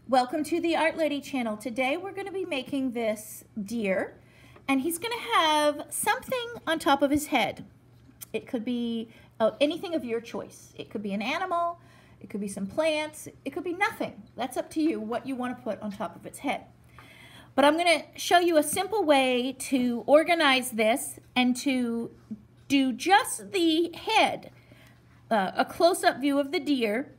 Welcome to the Art Lady channel. Today we're going to be making this deer, and he's going to have something on top of his head. It could be anything of your choice. It could be an animal, it could be some plants, it could be nothing. That's up to you what you want to put on top of its head. But I'm going to show you a simple way to organize this and to do just the head, a close-up view of the deer,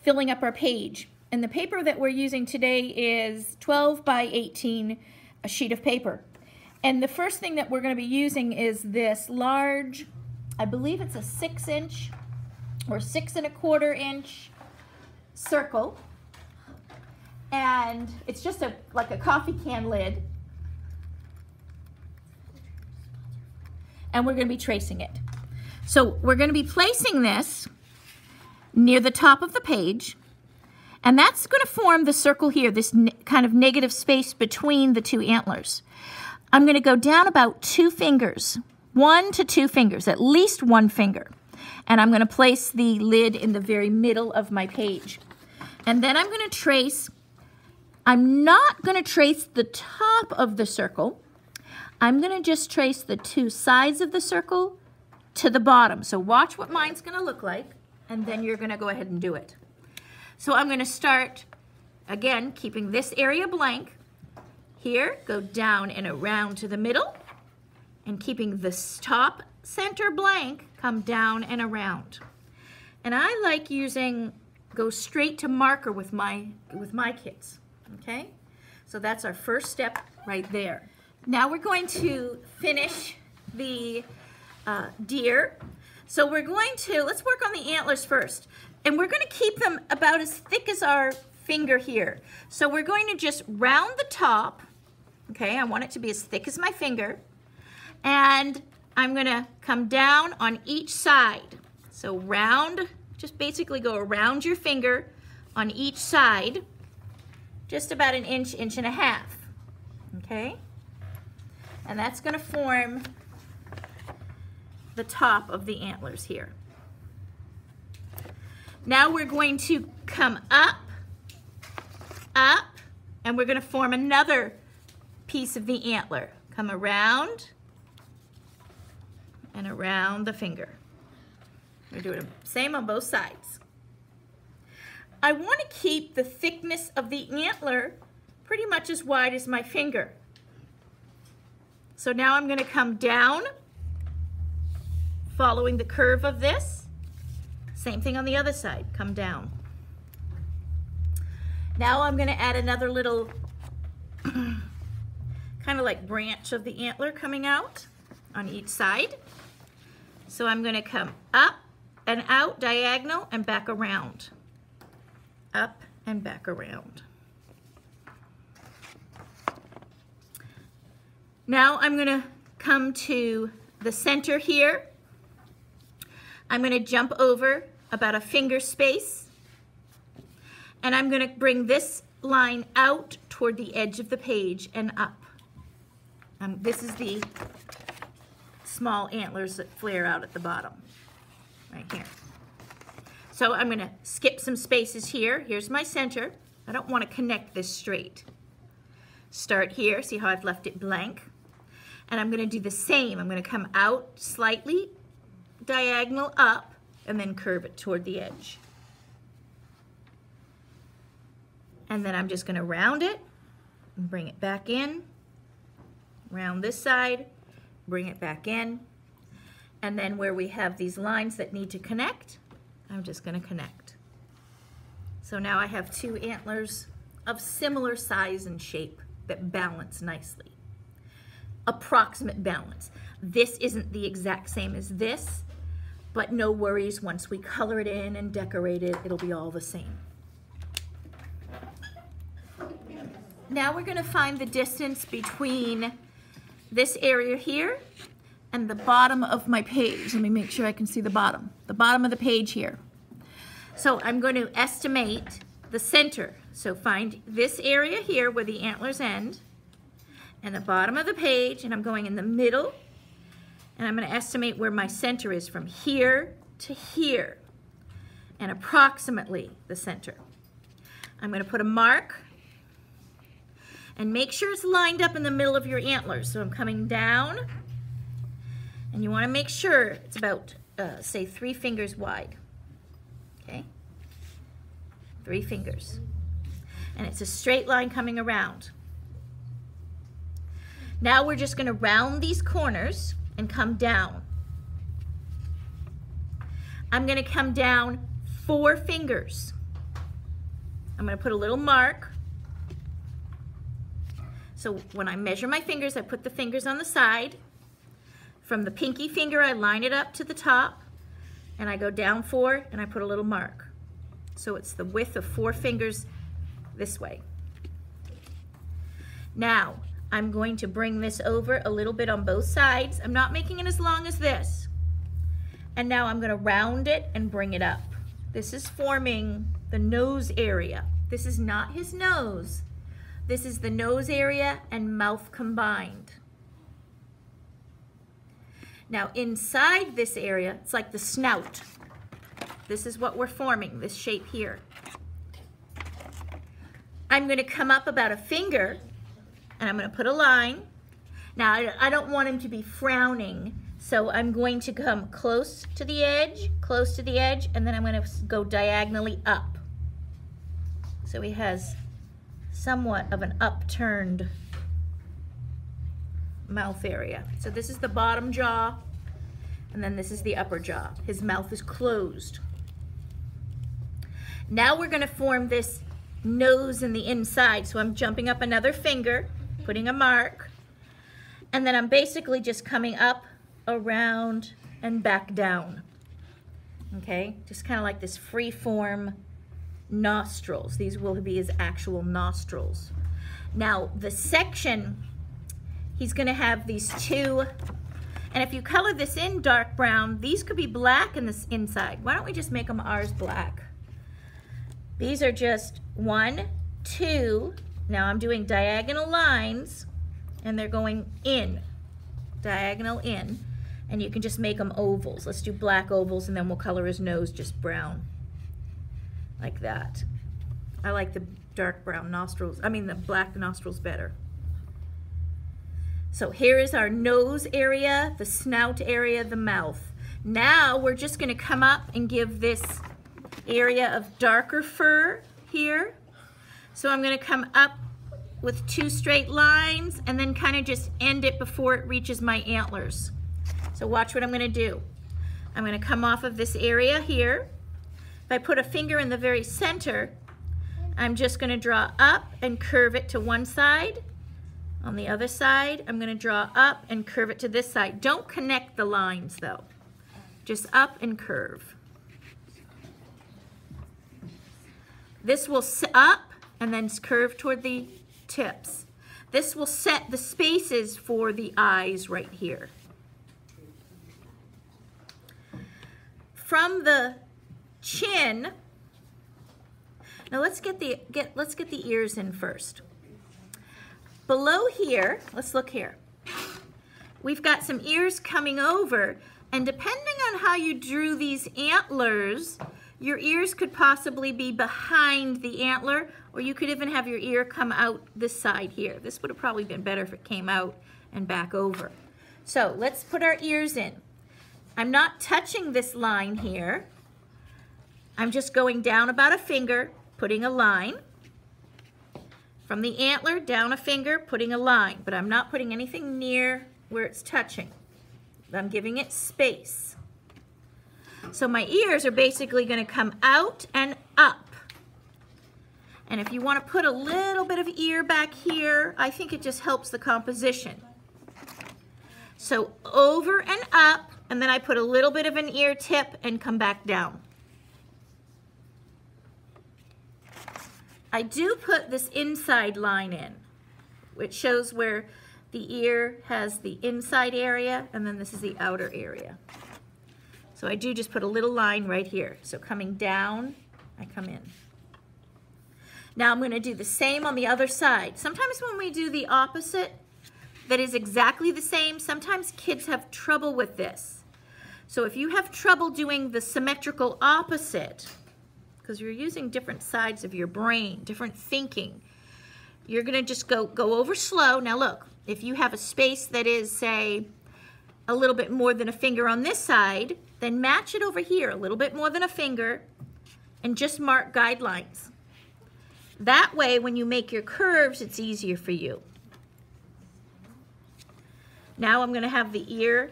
filling up our page. And the paper that we're using today is 12 by 18, a sheet of paper. And the first thing that we're going to be using is this large, I believe it's a 6-inch or 6 1/4 inch circle. And it's just like a coffee can lid. And we're going to be tracing it. So we're going to be placing this near the top of the page. And that's going to form the circle here, this kind of negative space between the two antlers. I'm going to go down about 2 fingers, 1 to 2 fingers, at least 1 finger. And I'm going to place the lid in the very middle of my page. And then I'm going to trace, I'm not going to trace the top of the circle. I'm going to just trace the 2 sides of the circle to the bottom. So watch what mine's going to look like, and then you're going to go ahead and do it. So I'm going to start, again, keeping this area blank. Here, go down and around to the middle, and keeping this top center blank, come down and around. And I like using, go straight to marker with my kits, okay? So that's our first step right there. Now we're going to finish the deer. So we're going to, let's work on the antlers first. And we're going to keep them about as thick as our finger here. So we're going to just round the top. Okay, I want it to be as thick as my finger. And I'm going to come down on each side. So round, just basically go around your finger on each side, just about 1 inch, 1.5 inches. Okay? And that's going to form the top of the antlers here. Now we're going to come up, and we're going to form another piece of the antler. Come around and around the finger. We're doing the same on both sides. I want to keep the thickness of the antler pretty much as wide as my finger. So now I'm going to come down, following the curve of this. Same thing on the other side, come down. Now I'm going to add another little kind of like branch of the antler coming out on each side. So I'm going to come up and out diagonal and back around. Up and back around. Now I'm going to come to the center here. I'm going to jump over about a finger space, and I'm going to bring this line out toward the edge of the page and up. This is the small antlers that flare out at the bottom, right here. So I'm going to skip some spaces here. Here's my center. I don't want to connect this straight. Start here, see how I've left it blank? And I'm going to do the same. I'm going to come out slightly, diagonal up, and then curve it toward the edge. And then I'm just going to round it and bring it back in, round this side, bring it back in, and then where we have these lines that need to connect, I'm just going to connect. So now I have 2 antlers of similar size and shape that balance nicely. Approximate balance. This isn't the exact same as this, but no worries, once we color it in and decorate it, it'll be all the same. Now we're going to find the distance between this area here and the bottom of my page. Let me make sure I can see the bottom of the page here. So I'm going to estimate the center. So find this area here where the antlers end and the bottom of the page, and I'm going in the middle. And I'm going to estimate where my center is from here to here, and approximately the center. I'm going to put a mark and make sure it's lined up in the middle of your antlers. So I'm coming down, and you want to make sure it's about, say, 3 fingers wide. Okay? 3 fingers. And it's a straight line coming around. Now we're just going to round these corners and come down. I'm going to come down 4 fingers. I'm going to put a little mark. So when I measure my fingers, I put the fingers on the side. From the pinky finger, I line it up to the top, and I go down 4, and I put a little mark. So it's the width of 4 fingers this way. Now, I'm going to bring this over a little bit on both sides. I'm not making it as long as this. And now I'm going to round it and bring it up. This is forming the nose area. This is not his nose. This is the nose area and mouth combined. Now inside this area, it's like the snout. This is what we're forming, this shape here. I'm going to come up about a finger, and I'm going to put a line. Now I don't want him to be frowning, so I'm going to come close to the edge, and then I'm going to go diagonally up. So he has somewhat of an upturned mouth area. So this is the bottom jaw, and then this is the upper jaw. His mouth is closed. Now we're going to form this nose in the inside. So I'm jumping up another finger, putting a mark, and then I'm basically just coming up, around, and back down. Okay, just kind of like this free form nostrils. These will be his actual nostrils. Now the section, he's going to have these 2, and if you color this in dark brown, these could be black in this inside. Why don't we just make them ours black? These are just 1, 2. Now I'm doing diagonal lines, and they're going in, diagonal in, and you can just make them ovals. Let's do black ovals, and then we'll color his nose just brown. Like that. I like the dark brown nostrils, the black nostrils better. So here is our nose area, the snout area, the mouth. Now we're just going to come up and give this area of darker fur here. So I'm going to come up with 2 straight lines and then kind of just end it before it reaches my antlers. So watch what I'm going to do. I'm going to come off of this area here. If I put a finger in the very center, I'm just going to draw up and curve it to one side. On the other side, I'm going to draw up and curve it to this side. Don't connect the lines though. Just up and curve. This will sit up and then curve toward the tips. This will set the spaces for the eyes right here. From the chin, now let's get the ears in first. Below here, let's look here. We've got some ears coming over, and depending on how you drew these antlers, your ears could possibly be behind the antler, or you could even have your ear come out this side here. This would have probably been better if it came out and back over. So let's put our ears in. I'm not touching this line here. I'm just going down about a finger, putting a line. From the antler, down a finger, putting a line. But I'm not putting anything near where it's touching. I'm giving it space. So my ears are basically going to come out and up. And if you want to put a little bit of ear back here, I think it just helps the composition. So over and up, and then I put a little bit of an ear tip and come back down. I do put this inside line in, which shows where the ear has the inside area, and then this is the outer area. So I do just put a little line right here. So coming down, I come in. Now I'm going to do the same on the other side. Sometimes when we do the opposite that is exactly the same, sometimes kids have trouble with this. So if you have trouble doing the symmetrical opposite, because you're using different sides of your brain, different thinking. You're going to just go over slow. Now look, if you have a space that is, say, a little bit more than a finger on this side, then match it over here, a little bit more than a finger, and just mark guidelines. That way, when you make your curves, it's easier for you. Now I'm going to have the ear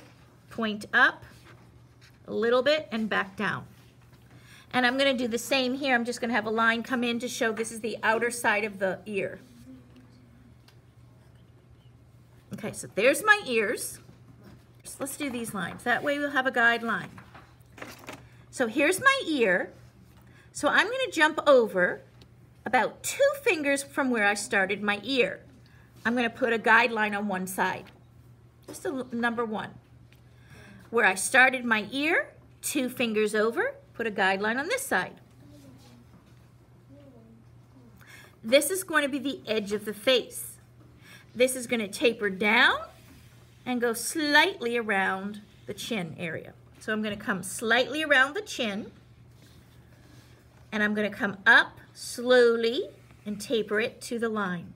point up a little bit and back down. And I'm going to do the same here. I'm just going to have a line come in to show this is the outer side of the ear. Okay, so there's my ears. Let's do these lines. That way we'll have a guideline. So here's my ear. So I'm going to jump over about 2 fingers from where I started my ear. I'm going to put a guideline on one side. Just a number 1. Where I started my ear, 2 fingers over, put a guideline on this side. This is going to be the edge of the face. This is going to taper down and go slightly around the chin area. So I'm going to come slightly around the chin, and I'm going to come up slowly and taper it to the line.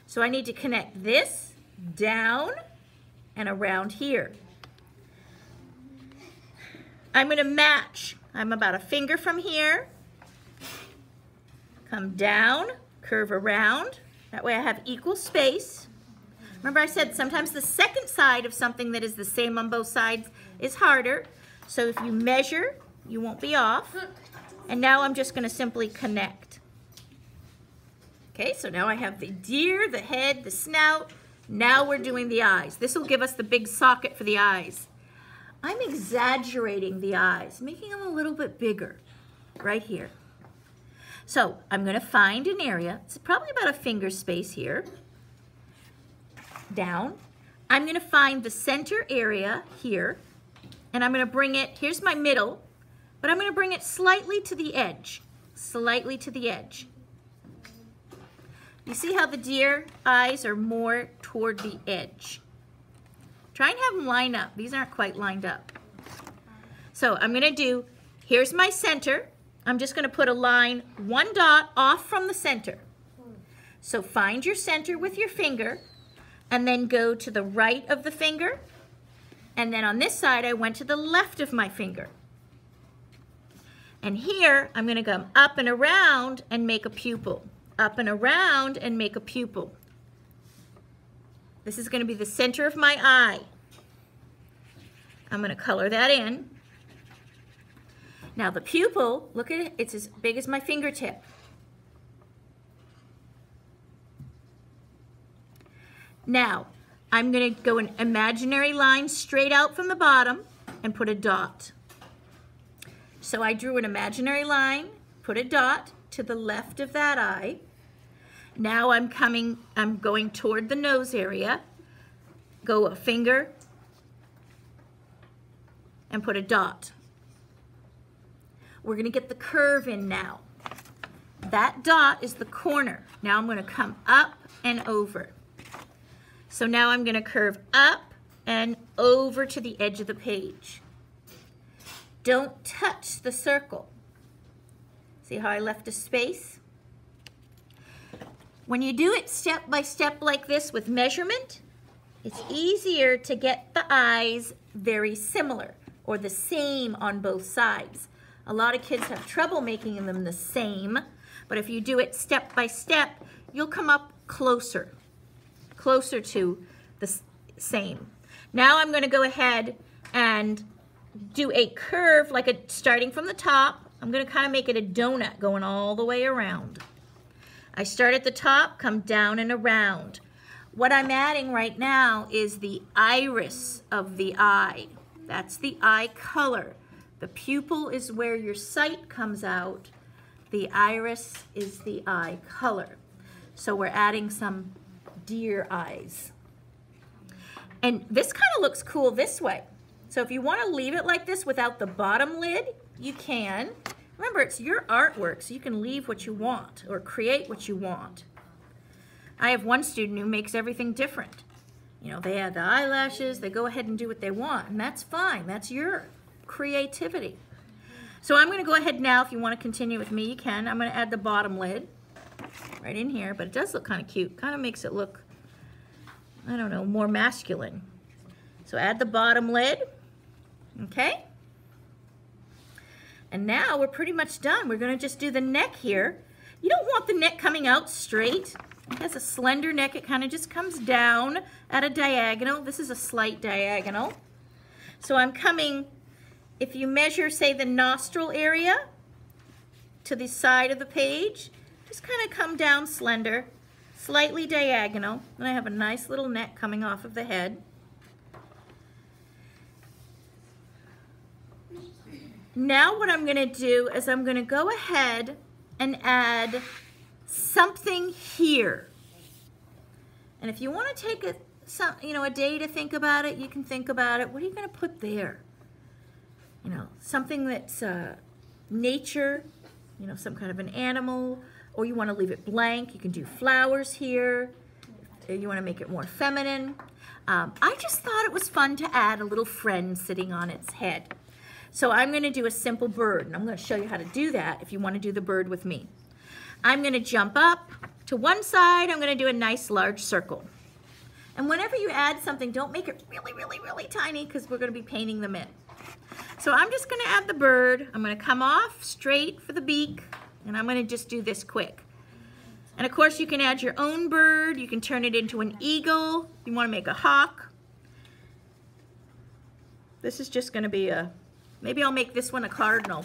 So I need to connect this down and around here. I'm going to match. I'm about a finger from here. Come down, curve around. That way I have equal space. Remember I said sometimes the second side of something that is the same on both sides is harder. So if you measure, you won't be off. And now I'm just going to simply connect. Okay, so now I have the ear, the head, the snout. Now we're doing the eyes. This will give us the big socket for the eyes. I'm exaggerating the eyes, making them a little bit bigger right here. So I'm going to find an area. It's probably about a finger space here. Down. I'm going to find the center area here, and I'm going to bring it, here's my middle, but I'm going to bring it slightly to the edge. Slightly to the edge. You see how the deer eyes are more toward the edge. Try and have them line up. These aren't quite lined up. So I'm going to do, here's my center. I'm just going to put a line, 1 dot off from the center. So find your center with your finger, and then go to the right of the finger. And then on this side, I went to the left of my finger. And here, I'm going to come up and around and make a pupil. Up and around and make a pupil. This is going to be the center of my eye. I'm going to color that in. Now the pupil, look at it, it's as big as my fingertip. Now, I'm going to go an imaginary line straight out from the bottom and put a dot. So I drew an imaginary line, put a dot to the left of that eye. Now I'm going toward the nose area, go a finger, and put a dot. We're going to get the curve in now. That dot is the corner. Now I'm going to come up and over. So now I'm going to curve up and over to the edge of the page. Don't touch the circle. See how I left a space? When you do it step by step like this with measurement, it's easier to get the eyes very similar or the same on both sides. A lot of kids have trouble making them the same, but if you do it step by step, you'll come up closer to the same. Now I'm going to go ahead and do a curve starting from the top. I'm going to kind of make it a donut going all the way around. I start at the top, come down and around. What I'm adding right now is the iris of the eye. That's the eye color. The pupil is where your sight comes out. The iris is the eye color. So we're adding some deer eyes. And this kind of looks cool this way. So if you want to leave it like this without the bottom lid, you can. Remember, it's your artwork, so you can leave what you want or create what you want. I have one student who makes everything different. You know, they add the eyelashes, they go ahead and do what they want, and that's fine. That's your creativity. So I'm going to go ahead now. If you want to continue with me, you can. I'm going to add the bottom lid right in here, but it does look kind of cute. Kind of makes it look, I don't know, more masculine. So add the bottom lid, okay? And now we're pretty much done. We're going to just do the neck here. You don't want the neck coming out straight. It has a slender neck. It kind of just comes down at a diagonal. This is a slight diagonal. So I'm coming, if you measure, say, the nostril area to the side of the page, just kind of come down slender, slightly diagonal. And I have a nice little neck coming off of the head. Now what I'm going to do is I'm going to go ahead and add something here. And if you want to take a day to think about it, you can think about it. What are you going to put there? You know, something that's nature, you know, some kind of an animal, or you want to leave it blank. You can do flowers here. You want to make it more feminine. I just thought it was fun to add a little friend sitting on its head. So I'm going to do a simple bird, and I'm going to show you how to do that if you want to do the bird with me. I'm going to jump up to one side. I'm going to do a nice large circle. And whenever you add something, don't make it really, really, really tiny because we're going to be painting them in. So I'm just going to add the bird. I'm going to come off straight for the beak, and I'm going to just do this quick. And of course, you can add your own bird. You can turn it into an eagle. You want to make a hawk. This is just going to be a... Maybe I'll make this one a cardinal.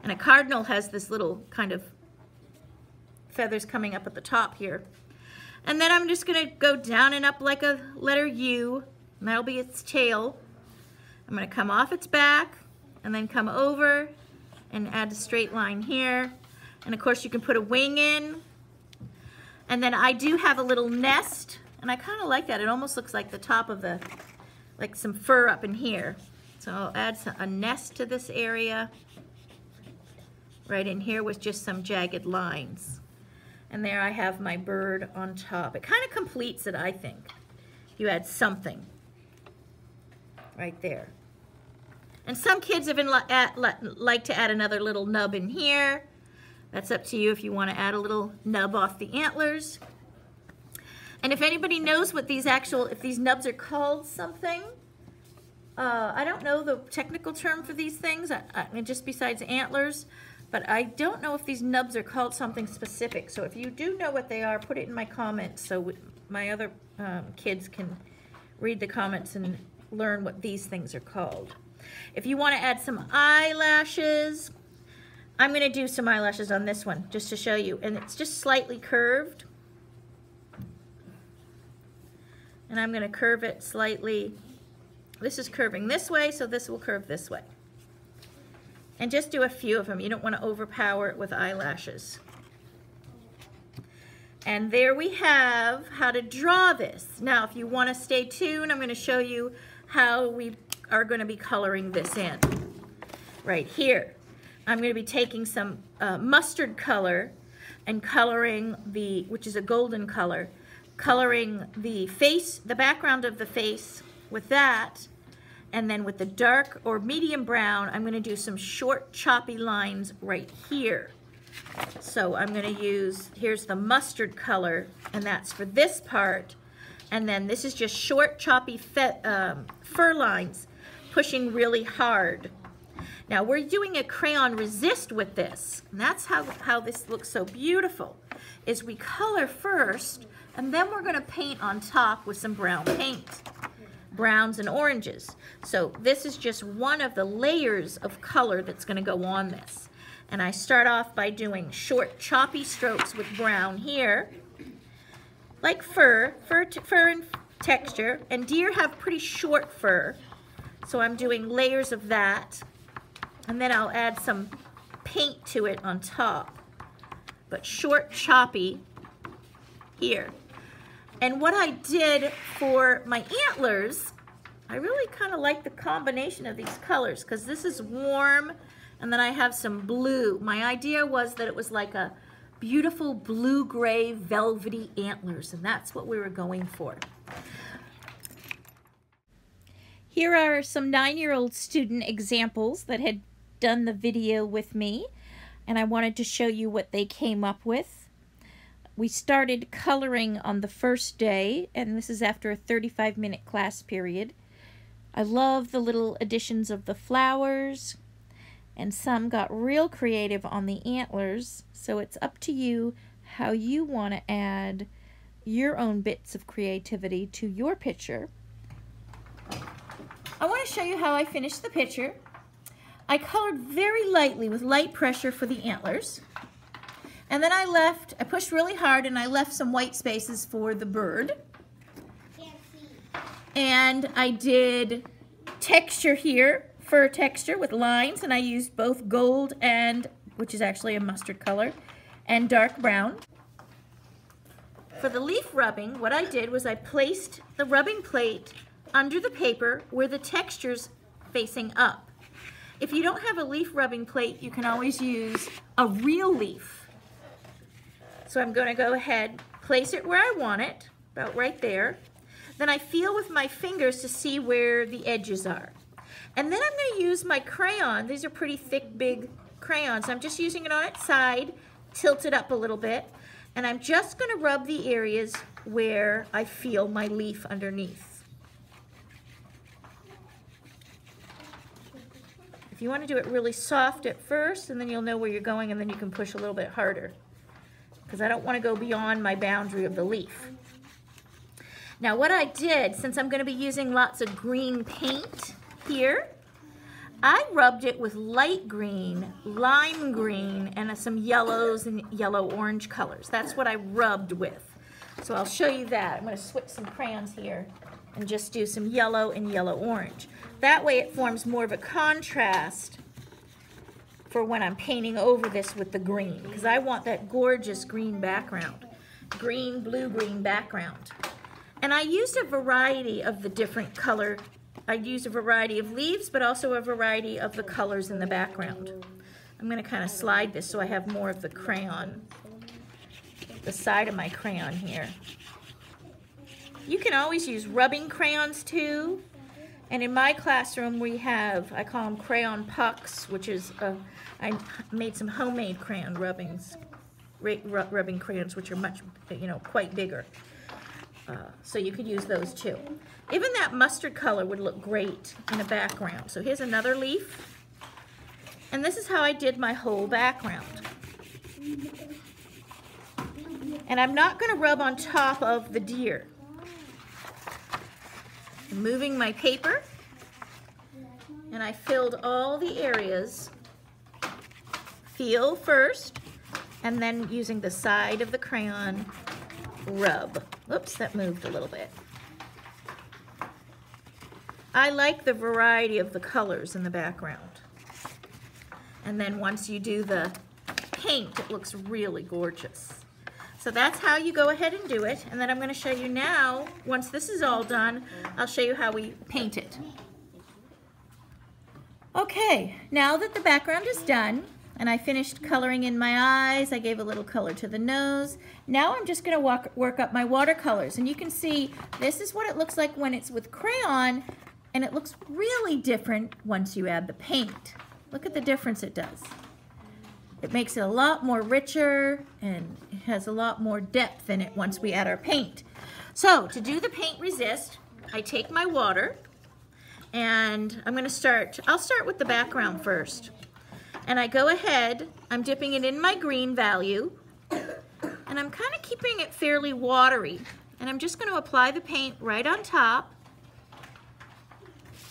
And a cardinal has this little kind of feathers coming up at the top here. And then I'm just going to go down and up like a letter U, and that'll be its tail. I'm going to come off its back and then come over and add a straight line here. And of course you can put a wing in. And then I do have a little nest, and I kind of like that. It almost looks like the top of the, like some fur up in here. So I'll add a nest to this area right in here with just some jagged lines. And there I have my bird on top. It kind of completes it, I think. You add something right there. And some kids even like to add another little nub in here. That's up to you if you want to add a little nub off the antlers. And if anybody knows what these if these nubs are called something, I don't know the technical term for these things, just besides antlers, but I don't know if these nubs are called something specific. So if you do know what they are, put it in my comments so my other kids can read the comments and learn what these things are called. If you want to add some eyelashes, I'm going to do some eyelashes on this one just to show you. And it's just slightly curved. And I'm going to curve it slightly. This is curving this way, so this will curve this way. And just do a few of them. You don't want to overpower it with eyelashes. And there we have how to draw this. Now, if you want to stay tuned, I'm going to show you how we are going to be coloring this in. Right here. I'm going to be taking some mustard color and coloring which is a golden color, coloring the face, the background of the face with that. And then with the dark or medium brown, I'm going to do some short choppy lines right here. So I'm going to use, here's the mustard color, and that's for this part. And then this is just short choppy fur lines, pushing really hard. Now we're doing a crayon resist with this. And that's how this looks so beautiful, is we color first, and then we're going to paint on top with some brown paint. Browns and oranges. So this is just one of the layers of color that's going to go on this. And I start off by doing short choppy strokes with brown here, like fur and texture, and deer have pretty short fur, so I'm doing layers of that, and then I'll add some paint to it on top, but short choppy here. And what I did for my antlers, I really kind of like the combination of these colors because this is warm and then I have some blue. My idea was that it was like a beautiful blue-gray velvety antlers, and that's what we were going for. Here are some 9-year-old student examples that had done the video with me, and I wanted to show you what they came up with. We started coloring on the first day, and this is after a 35-minute class period. I love the little additions of the flowers, and some got real creative on the antlers, so it's up to you how you want to add your own bits of creativity to your picture. I want to show you how I finished the picture. I colored very lightly with light pressure for the antlers. And then I pushed really hard and I left some white spaces for the bird. And I did texture here, fur texture with lines, and I used both gold and, which is actually a mustard color, and dark brown. For the leaf rubbing, what I did was I placed the rubbing plate under the paper where the texture's facing up. If you don't have a leaf rubbing plate, you can always use a real leaf. So I'm going to go ahead, place it where I want it, about right there. Then I feel with my fingers to see where the edges are. And then I'm going to use my crayon. These are pretty thick, big crayons. I'm just using it on its side, tilt it up a little bit. And I'm just going to rub the areas where I feel my leaf underneath. If you want to do it really soft at first, and then you'll know where you're going, and then you can push a little bit harder, because I don't want to go beyond my boundary of the leaf. Now what I did, since I'm going to be using lots of green paint here, I rubbed it with light green, lime green, and some yellows and yellow-orange colors. That's what I rubbed with. So I'll show you that. I'm going to switch some crayons here and just do some yellow and yellow-orange. That way it forms more of a contrast for when I'm painting over this with the green, because I want that gorgeous green background, green, blue-green background. And I used a variety of the different color. I used a variety of leaves, but also a variety of the colors in the background. I'm going to kind of slide this so I have more of the crayon, the side of my crayon here. You can always use rubbing crayons too. And in my classroom we have, I call them crayon pucks, which is, I made some homemade crayon rubbings, rubbing crayons, which are much, quite bigger. So you could use those too. Even that mustard color would look great in a background. So here's another leaf. And this is how I did my whole background. And I'm not going to rub on top of the deer. I'm moving my paper, and I filled all the areas. Feel first, and then using the side of the crayon, rub. Oops, that moved a little bit. I like the variety of the colors in the background. And then once you do the paint, it looks really gorgeous. So that's how you go ahead and do it. And then I'm going to show you now, once this is all done, I'll show you how we paint it. Okay, now that the background is done, and I finished coloring in my eyes, I gave a little color to the nose. Now I'm just going to work up my watercolors. And you can see this is what it looks like when it's with crayon, and it looks really different once you add the paint. Look at the difference it does. It makes it a lot more richer, and it has a lot more depth in it once we add our paint. So to do the paint resist, I take my water, and I'll start with the background first. And I go ahead, I'm dipping it in my green value, and I'm kind of keeping it fairly watery. And I'm just going to apply the paint right on top,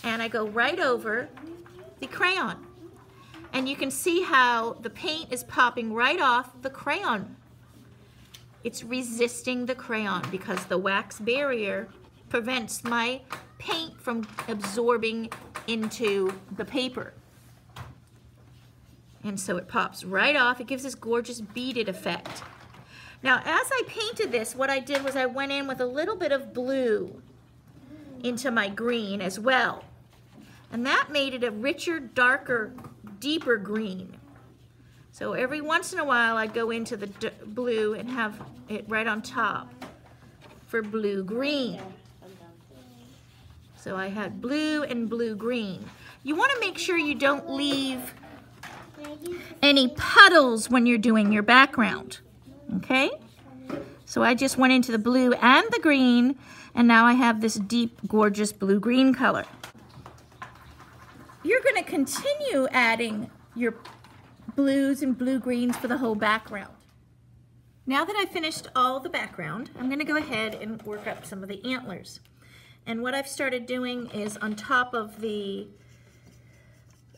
and I go right over the crayon. And you can see how the paint is popping right off the crayon. It's resisting the crayon because the wax barrier prevents my paint from absorbing into the paper. And so it pops right off. It gives this gorgeous beaded effect. Now, as I painted this, what I did was I went in with a little bit of blue into my green as well. And that made it a richer, darker, deeper green. So every once in a while I'd go into the blue and have it right on top for blue-green. So I had blue and blue-green. You want to make sure you don't leave any puddles when you're doing your background. Okay? So I just went into the blue and the green, and now I have this deep, gorgeous blue-green color. You're going to continue adding your blues and blue-greens for the whole background. Now that I've finished all the background, I'm going to go ahead and work up some of the antlers. And what I've started doing is on top of the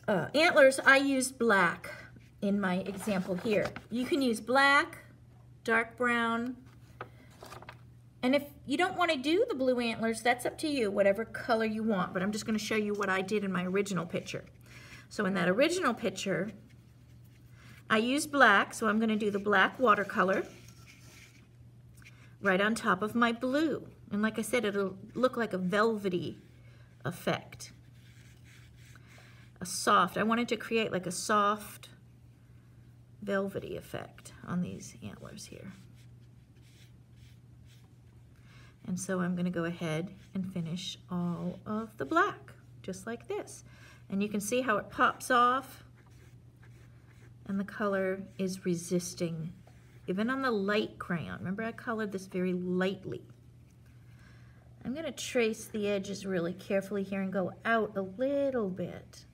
antlers, I used black in my example here. You can use black, dark brown, and if you don't want to do the blue antlers, that's up to you, whatever color you want. But I'm just going to show you what I did in my original picture. So in that original picture, I used black, so I'm going to do the black watercolor right on top of my blue. And like I said, it'll look like a velvety effect. I wanted to create like a soft, velvety effect on these antlers here. And so I'm going to go ahead and finish all of the black, just like this. And you can see how it pops off, and the color is resisting, even on the light crayon. Remember, I colored this very lightly. I'm going to trace the edges really carefully here and go out a little bit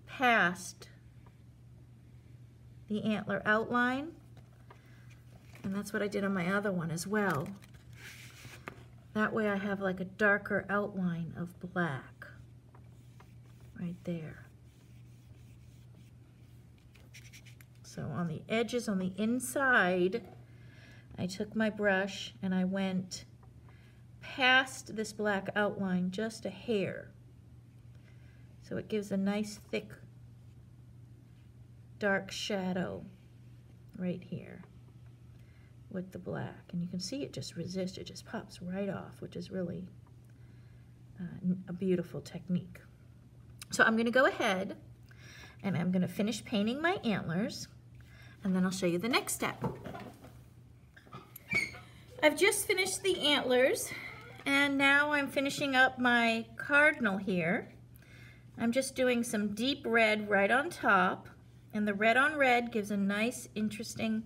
past the antler outline. And that's what I did on my other one as well. That way I have like a darker outline of black right there. So on the edges, on the inside, I took my brush and I went past this black outline just a hair. So it gives a nice thick dark shadow right here with the black, and you can see it just resists, it just pops right off, which is really a beautiful technique. So I'm going to go ahead and I'm going to finish painting my antlers, and then I'll show you the next step. I've just finished the antlers, and now I'm finishing up my cardinal here. I'm just doing some deep red right on top, and the red on red gives a nice, interesting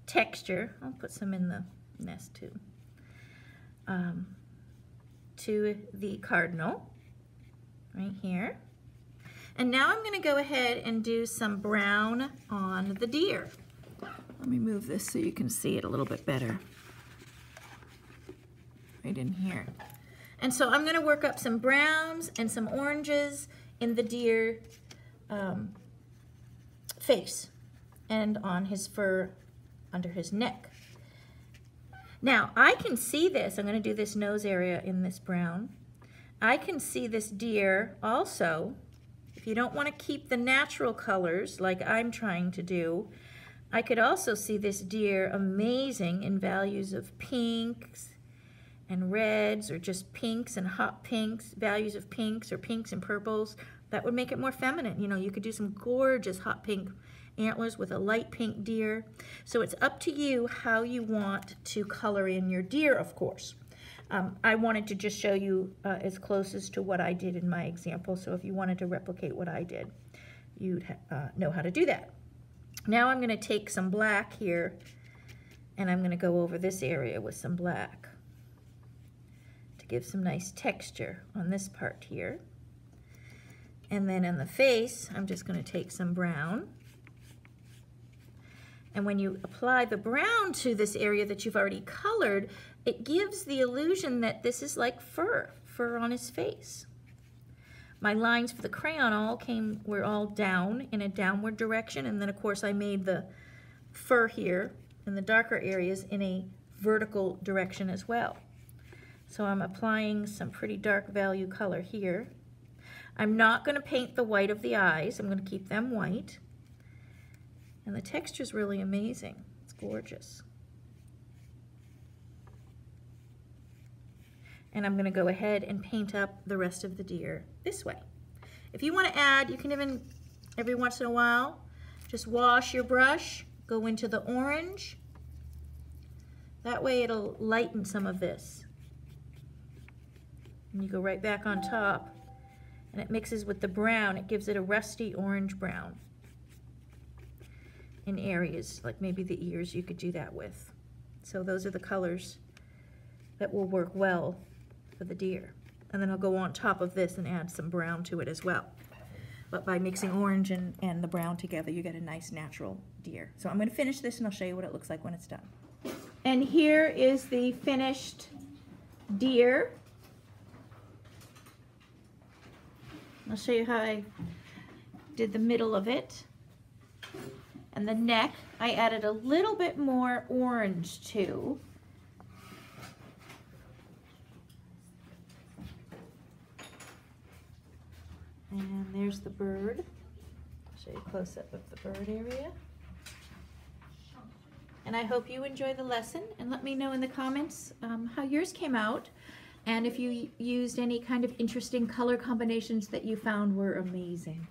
texture. I'll put some in the nest too. To the cardinal right here. And now I'm going to go ahead and do some brown on the deer. Let me move this so you can see it a little bit better. Right in here. And so I'm going to work up some browns and some oranges in the deer face and on his fur under his neck. Now I can see this, I'm going to do this nose area in this brown. I can see this deer also. If you don't want to keep the natural colors like I'm trying to do, I could also see this deer amazing in values of pinks and reds, or just pinks and hot pinks, values of pinks or pinks and purples. That would make it more feminine. You know, you could do some gorgeous hot pink antlers with a light pink deer. So it's up to you how you want to color in your deer, of course. I wanted to just show you as close as to what I did in my example, so if you wanted to replicate what I did, you'd know how to do that. Now I'm going to take some black here, and I'm going to go over this area with some black to give some nice texture on this part here. And then in the face, I'm just going to take some brown. And when you apply the brown to this area that you've already colored, it gives the illusion that this is like fur on his face. My lines for the crayon were all down in a downward direction, and then of course I made the fur here in the darker areas in a vertical direction as well. So I'm applying some pretty dark value color here. I'm not going to paint the white of the eyes, I'm going to keep them white. And the texture is really amazing. It's gorgeous. And I'm going to go ahead and paint up the rest of the deer this way. If you want to add, you can even, every once in a while, just wash your brush, go into the orange. That way it'll lighten some of this. And you go right back on top and it mixes with the brown. It gives it a rusty orange brown in areas, like maybe the ears you could do that with. So those are the colors that will work well for the deer. And then I'll go on top of this and add some brown to it as well. But by mixing orange and the brown together, you get a nice natural deer. So I'm going to finish this and I'll show you what it looks like when it's done. And here is the finished deer. I'll show you how I did the middle of it. And the neck, I added a little bit more orange to. And there's the bird. I'll show you a close-up of the bird area. And I hope you enjoy the lesson, and let me know in the comments how yours came out, and if you used any kind of interesting color combinations that you found were amazing.